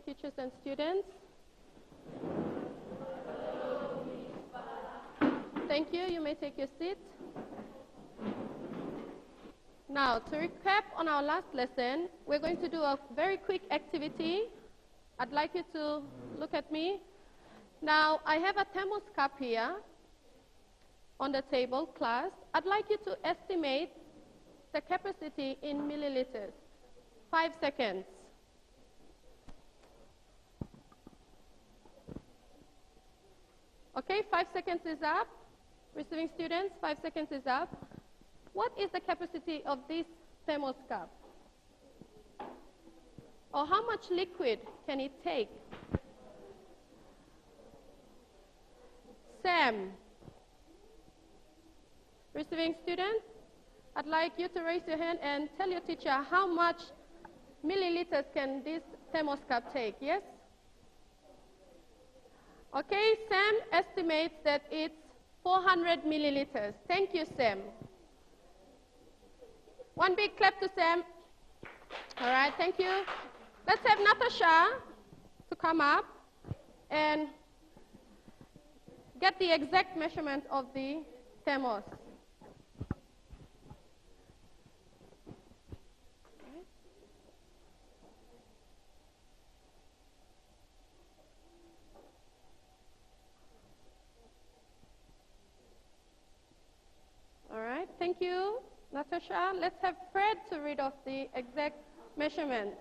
receiving teachers and students. Thank you. You may take your seat. Now, to recap on our last lesson, we're going to do a very quick activity. I'd like you to look at me. Now, I have a thermos cup here on the table, class. I'd like you to estimate the capacity in milliliters. 5 seconds. Okay, 5 seconds is up. Receiving students, 5 seconds is up. What is the capacity of this thermos cup? Or how much liquid can it take? Sam, receiving students, I'd like you to raise your hand and tell your teacher how much milliliters can this thermos cup take, yes? Okay, Sam estimates that it's 400 milliliters. Thank you, Sam. One big clap to Sam. All right, thank you. Let's have Natasha to come up and get the exact measurement of the thermos. All right, thank you, Natasha. Let's have Fred to read off the exact measurement.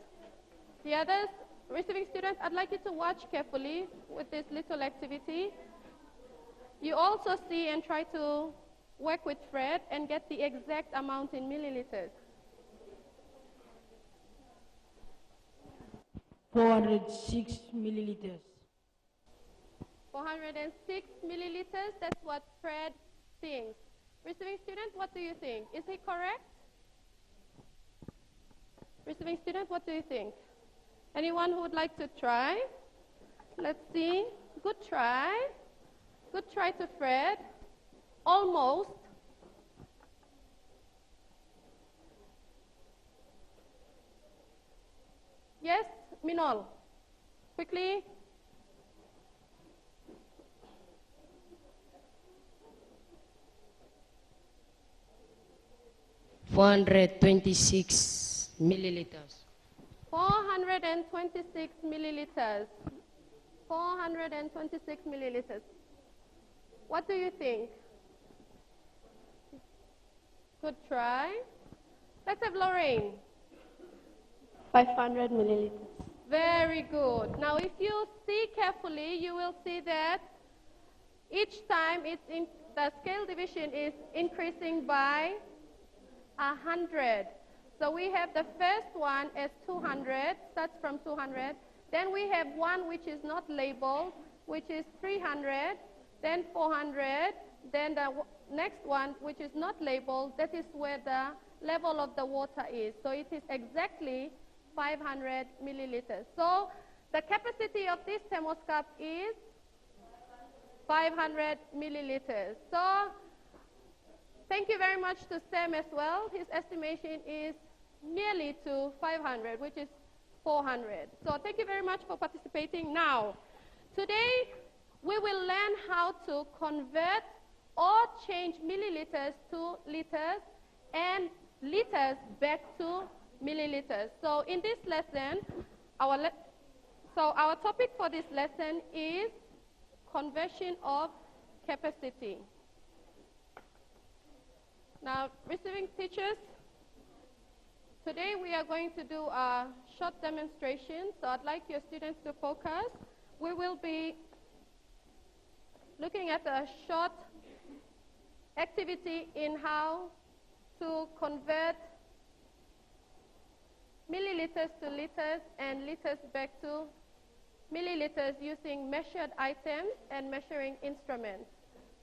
The others, receiving students, I'd like you to watch carefully with this little activity. You also see and try to work with Fred and get the exact amount in milliliters. 406 milliliters. 406 milliliters, that's what Fred thinks. Receiving student, what do you think? Is he correct? Receiving student, what do you think? Anyone who would like to try? Let's see. Good try. Good try to Fred. Almost. Yes, Minol. Quickly. $426 milliliters. 426 milliliters. 426 milliliters. What do you think? Good try. Let's have Lorraine. 500 milliliters. Very good. Now, if you see carefully, you will see that each time the scale division is increasing by 100. So we have the first one as 200, starts from 200. Then we have one which is not labeled, which is 300, then 400, then the next one which is not labeled, that is where the level of the water is. So it is exactly 500 milliliters. So the capacity of this thermos cup is 500 milliliters. So thank you very much to Sam as well. His estimation is nearly to 500, which is 400. So thank you very much for participating. Now, today we will learn how to convert or change milliliters to liters and liters back to milliliters. So in this lesson, our topic for this lesson is conversion of capacity. Now, receiving teachers, today we are going to do a short demonstration, so I'd like your students to focus. We will be looking at a short activity in how to convert milliliters to liters and liters back to milliliters using measured items and measuring instruments.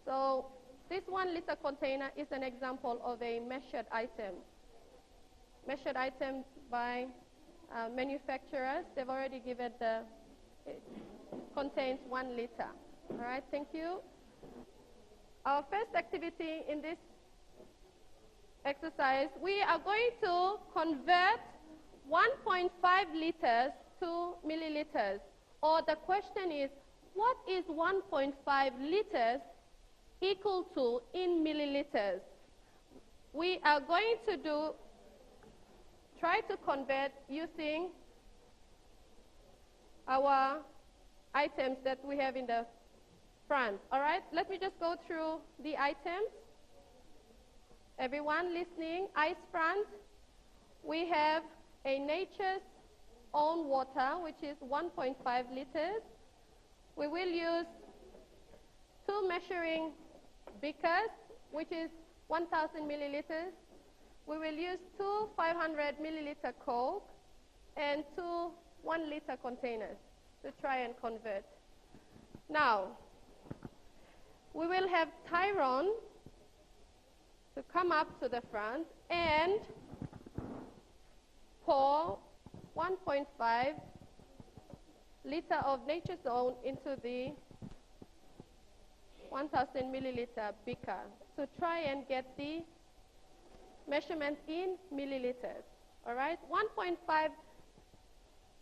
So this 1 liter container is an example of a measured item. Measured items by manufacturers, they've already given it contains 1 liter. All right, thank you. Our first activity in this exercise, we are going to convert 1.5 liters 2 milliliters. Or the question is, what is 1.5 liters equal to in milliliters? We are going to try to convert using our items that we have in the front. All right, let me just go through the items. Everyone listening, ice front, we have a nature's own water, which is 1.5 liters. We will use 2 measuring beakers, which is 1,000 milliliters. We will use 2 500 milliliter Coke and 2 1-liter containers to try and convert. Now, we will have Tyrone to come up to the front and pour 1.5 liter of Nature's Own into the 1,000 milliliter beaker to try and get the measurement in milliliters. All right, 1.5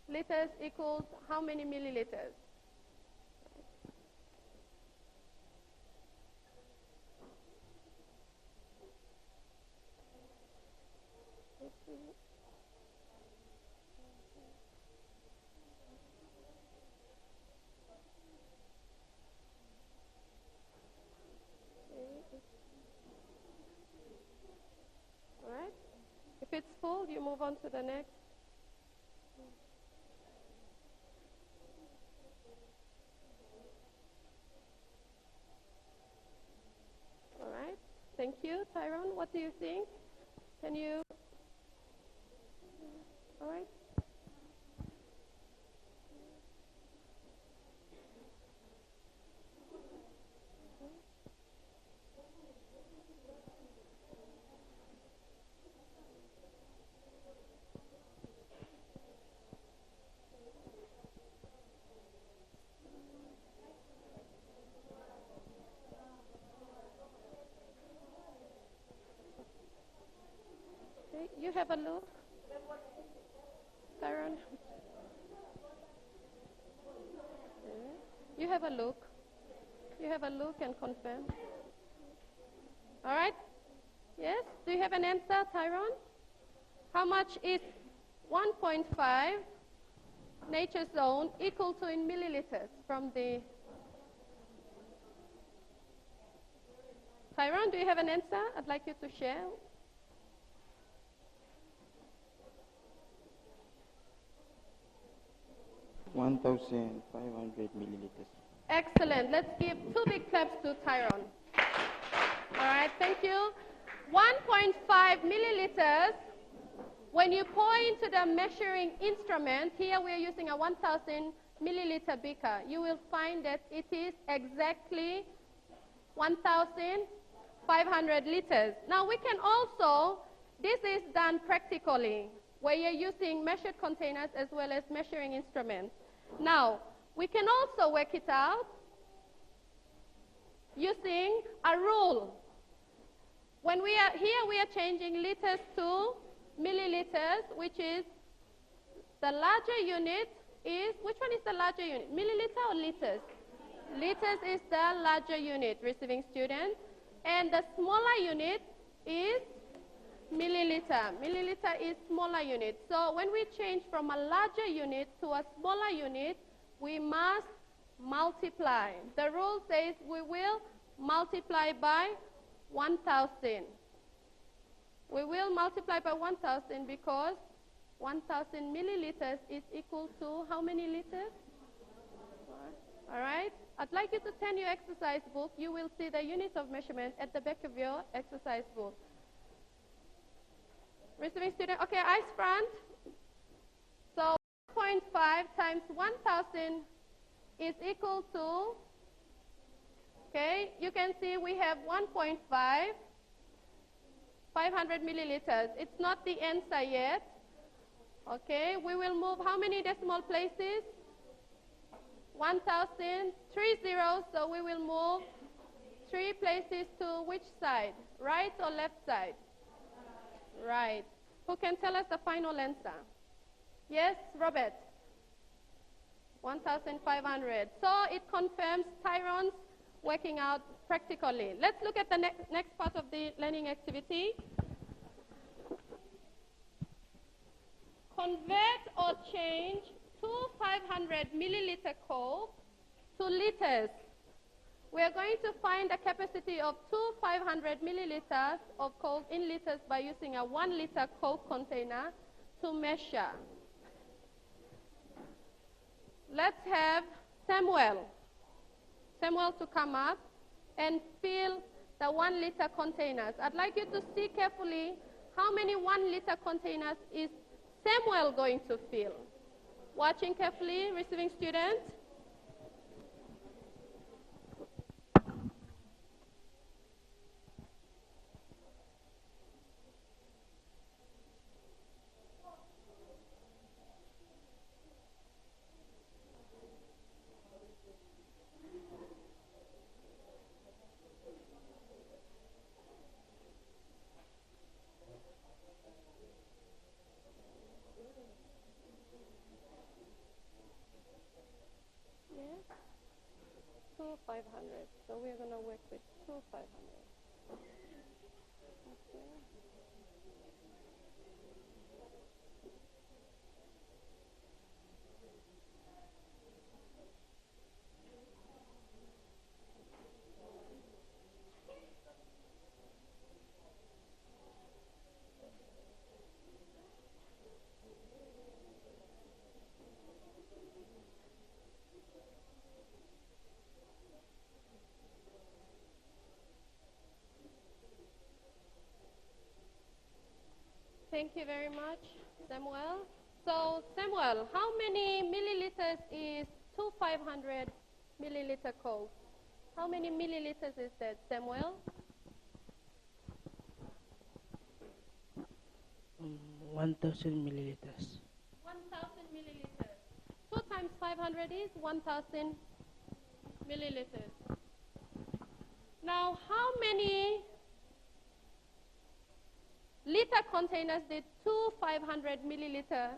liters equals how many milliliters? All right. If it's full, you move on to the next. All right. Thank you, Tyrone. What do you think? Can you? All right. Okay, you have a look, Tyrone. You have a look. You have a look and confirm. All right. Yes. Do you have an answer, Tyrone? How much is 1.5 Nature's Own equal to in milliliters from the Tyrone? Do you have an answer? I'd like you to share. 1,500 milliliters. Excellent. Let's give 2 big claps to Tyrone. All right, thank you. 1.5 milliliters. When you pour into the measuring instrument, here we are using a 1,000 milliliter beaker. You will find that it is exactly 1,500 liters. Now we can also, this is done practically, where you're using measured containers as well as measuring instruments. Now, we can also work it out using a rule. When we are here, we are changing liters to milliliters, which is the larger unit is, which one is the larger unit? Milliliter or liters? Liters is the larger unit, receiving students, and the smaller unit is milliliter. Milliliter is smaller unit. So when we change from a larger unit to a smaller unit, we must multiply. The rule says we will multiply by 1,000. We will multiply by 1,000 because 1,000 milliliters is equal to how many liters? All right. I'd like you to turn your exercise book. You will see the unit of measurement at the back of your exercise book. Receiving student, okay, eyes front. So 1.5 times 1,000 is equal to, okay, you can see we have 1.5, 500 milliliters. It's not the answer yet. Okay, we will move how many decimal places? 1,000, 3 zeros, so we will move 3 places to which side? Right or left side? Right. Who can tell us the final answer? Yes, Robert. 1,500. So it confirms Tyrone's working out practically. Let's look at the next part of the learning activity. Convert or change 500 milliliter Coke to liters. We are going to find the capacity of 500 milliliters of Coke in liters by using a 1 liter Coke container to measure. Let's have Samuel to come up and fill the 1 liter containers. I'd like you to see carefully how many 1 liter containers is Samuel going to fill. Watching carefully, receiving students. Yes. 500. So we're going to work with 500. Okay. Thank you very much, Samuel. So, Samuel, how many milliliters is 500 milliliter Coke? How many milliliters is that, Samuel? 1,000 milliliters. 1,000 milliliters. 2 times 500 is 1,000 milliliters. Now, how many liter containers did 500 milliliter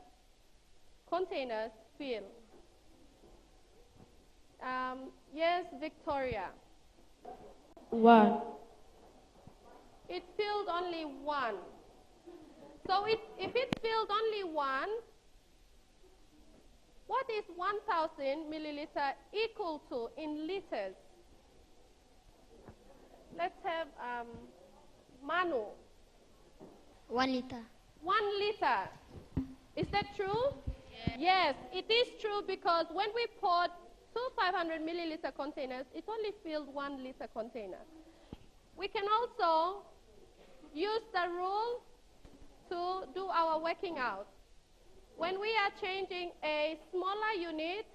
containers fill? Yes, Victoria. 1. It filled only 1. So if it filled only 1, what is 1,000 milliliter equal to in liters? Let's have Manu. 1 liter. 1 liter. Is that true? Yes, it is true because when we poured 500 milliliter containers, it only filled 1 liter container. We can also use the rule to do our working out. When we are changing a smaller unit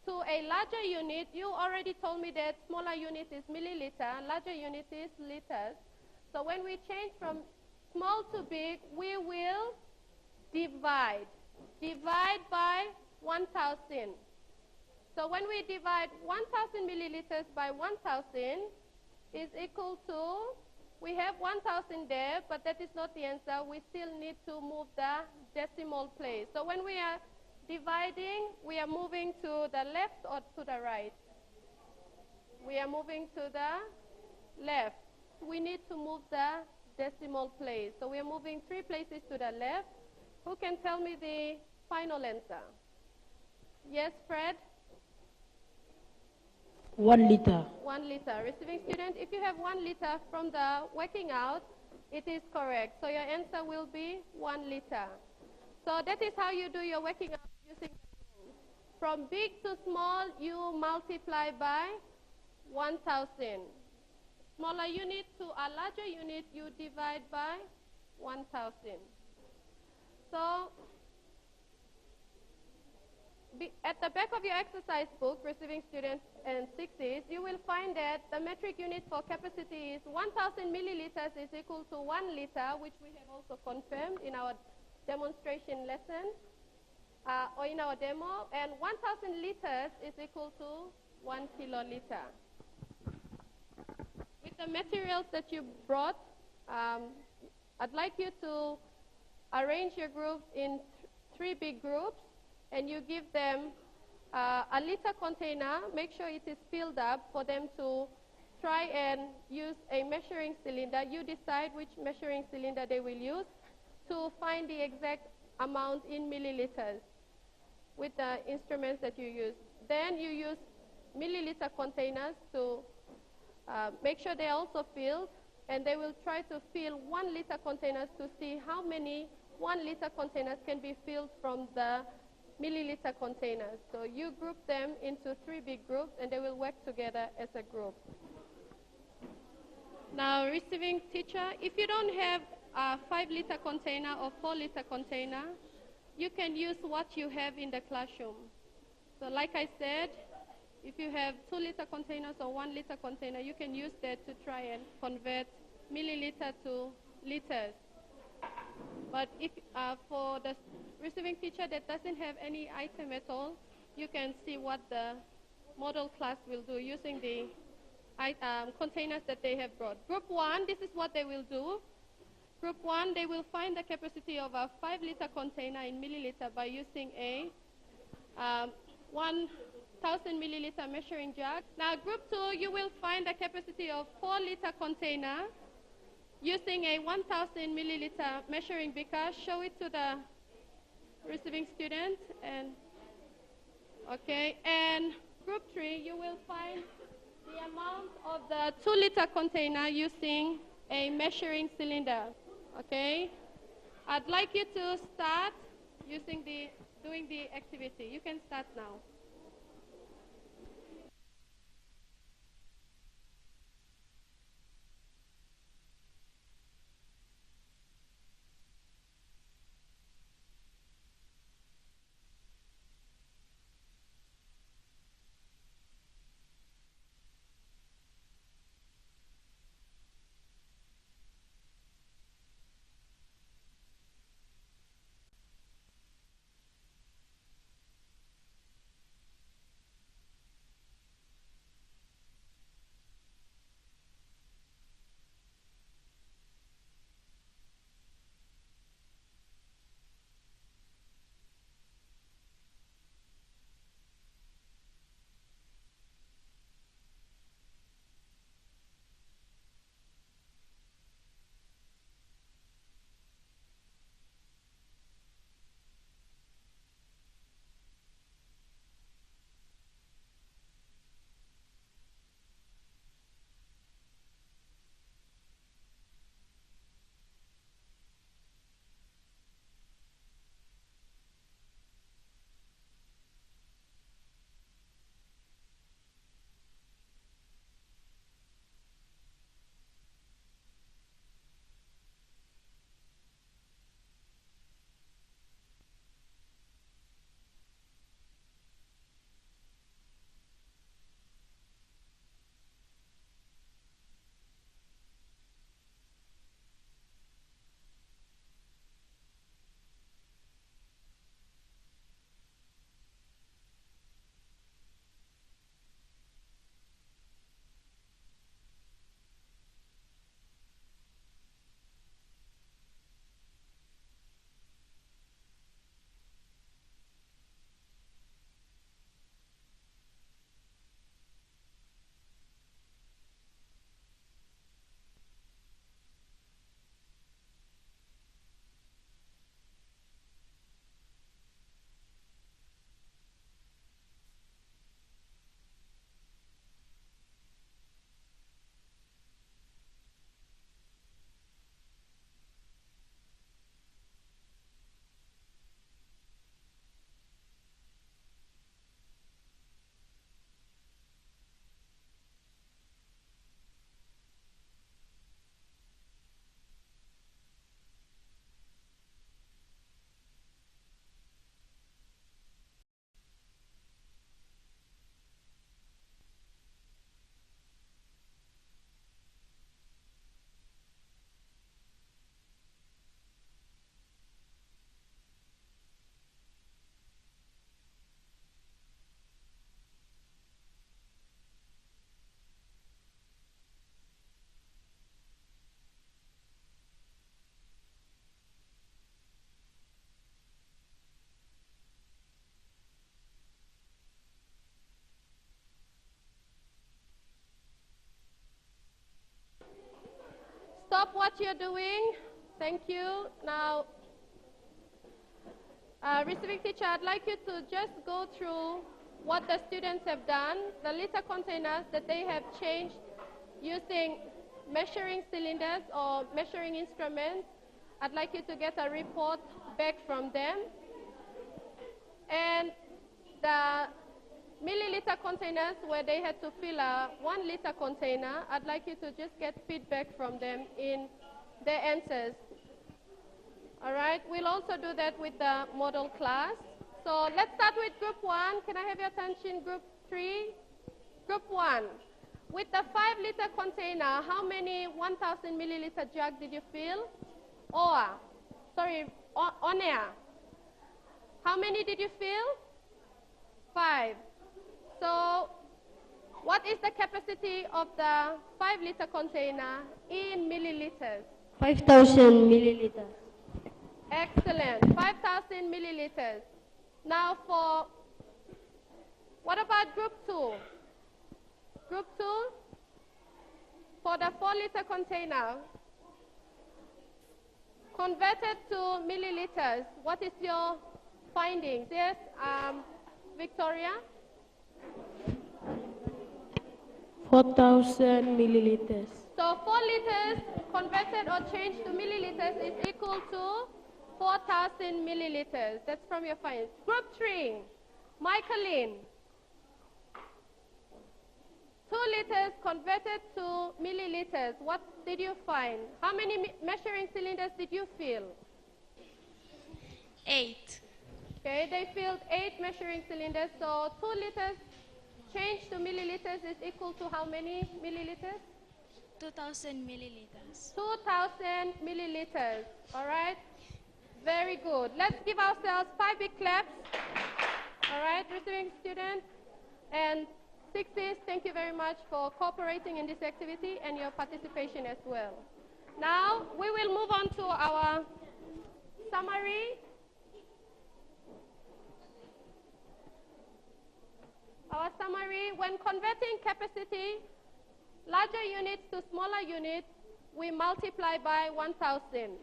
to a larger unit, you already told me that smaller unit is milliliter, larger unit is liters. So when we change from small to big, we will divide. Divide by 1,000. So when we divide 1,000 milliliters by 1,000 is equal to, we have 1,000 there, but that is not the answer. We still need to move the decimal place. So when we are dividing, we are moving to the left or to the right? We are moving to the left. We need to move the decimal place. So we are moving 3 places to the left. Who can tell me the final answer? Yes, Fred? 1 liter. 1 liter. Receiving student, if you have 1 liter from the working out, it is correct. So your answer will be 1 liter. So that is how you do your working out using the rules. From big to small, you multiply by 1,000. Smaller unit to a larger unit, you divide by 1,000. So at the back of your exercise book, receiving students and 60s, you will find that the metric unit for capacity is 1,000 milliliters is equal to 1 liter, which we have also confirmed in our demonstration lesson, or in our demo, and 1,000 liters is equal to 1 kiloliter. With the materials that you brought, I'd like you to arrange your groups in 3 big groups, and you give them a liter container, make sure it is filled up for them to try and use a measuring cylinder. You decide which measuring cylinder they will use to find the exact amount in milliliters with the instruments that you use. Then you use milliliter containers to make sure they are also filled, and they will try to fill 1 liter containers to see how many 1 liter containers can be filled from the milliliter containers. So you group them into 3 big groups, and they will work together as a group. Now, receiving teacher, if you don't have a 5-liter container or 4-liter container, you can use what you have in the classroom. So like I said, if you have 2-liter containers or 1-liter container, you can use that to try and convert milliliter to liters. But if for the receiving teacher that doesn't have any item at all, you can see what the model class will do using the containers that they have brought. Group 1, this is what they will do. Group 1, they will find the capacity of a 5-liter container in milliliter by using a 1,000 milliliter measuring jug. Now, group 2, you will find the capacity of 4-liter container using a 1,000 milliliter measuring beaker. Show it to the receiving student. And group 3, you will find the amount of the 2-liter container using a measuring cylinder. Okay? I'd like you to start doing the activity. You can start now. stop what you're doing. Thank you. Now, receiving teacher, I'd like you to just go through what the students have done, the liter containers that they have changed using measuring cylinders or measuring instruments. I'd like you to get a report back from them. And the milliliter containers where they had to fill a 1 liter container, I'd like you to just get feedback from them in their answers. All right, we'll also do that with the model class. So let's start with group 1. Can I have your attention, group 3? Group 1. With the 5 liter container, how many 1,000 milliliter jug did you fill? On air. How many did you fill? 5. So what is the capacity of the 5 liter container in milliliters? 5,000 milliliters. Excellent. 5,000 milliliters. Now what about group 2? Group 2, for the 4 liter container, converted to milliliters, what is your findings? Yes, Victoria? 4,000 milliliters. So 4 liters converted or changed to milliliters is equal to 4,000 milliliters. That's from your findings. Group 3, Michaeline. 2 liters converted to milliliters. What did you find? How many measuring cylinders did you fill? 8. Okay, they filled 8 measuring cylinders. So 2 liters changed to milliliters is equal to how many milliliters? 2,000 milliliters. 2,000 milliliters. All right? Very good. Let's give ourselves 5 big claps. All right, receiving students. And 60s, thank you very much for cooperating in this activity and your participation as well. Now, we will move on to our summary. Our summary, when converting capacity, larger units to smaller units, we multiply by 1,000.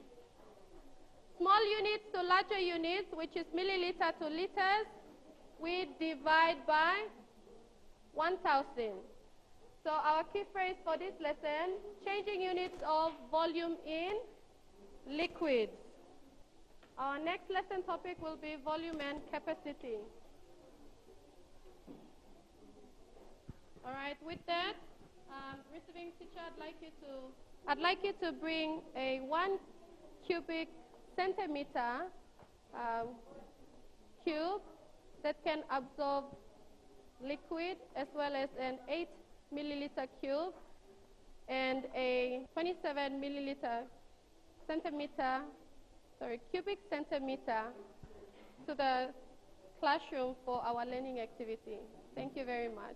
Small units to larger units, which is milliliter to liters, we divide by 1,000. So our key phrase for this lesson, changing units of volume in liquids. Our next lesson topic will be volume and capacity. All right, with that, receiving teacher, I'd like you to bring a 1 cubic centimeter cube that can absorb liquid, as well as an 8 milliliter cube and a 27 cubic centimeter to the classroom for our learning activity. Thank you very much.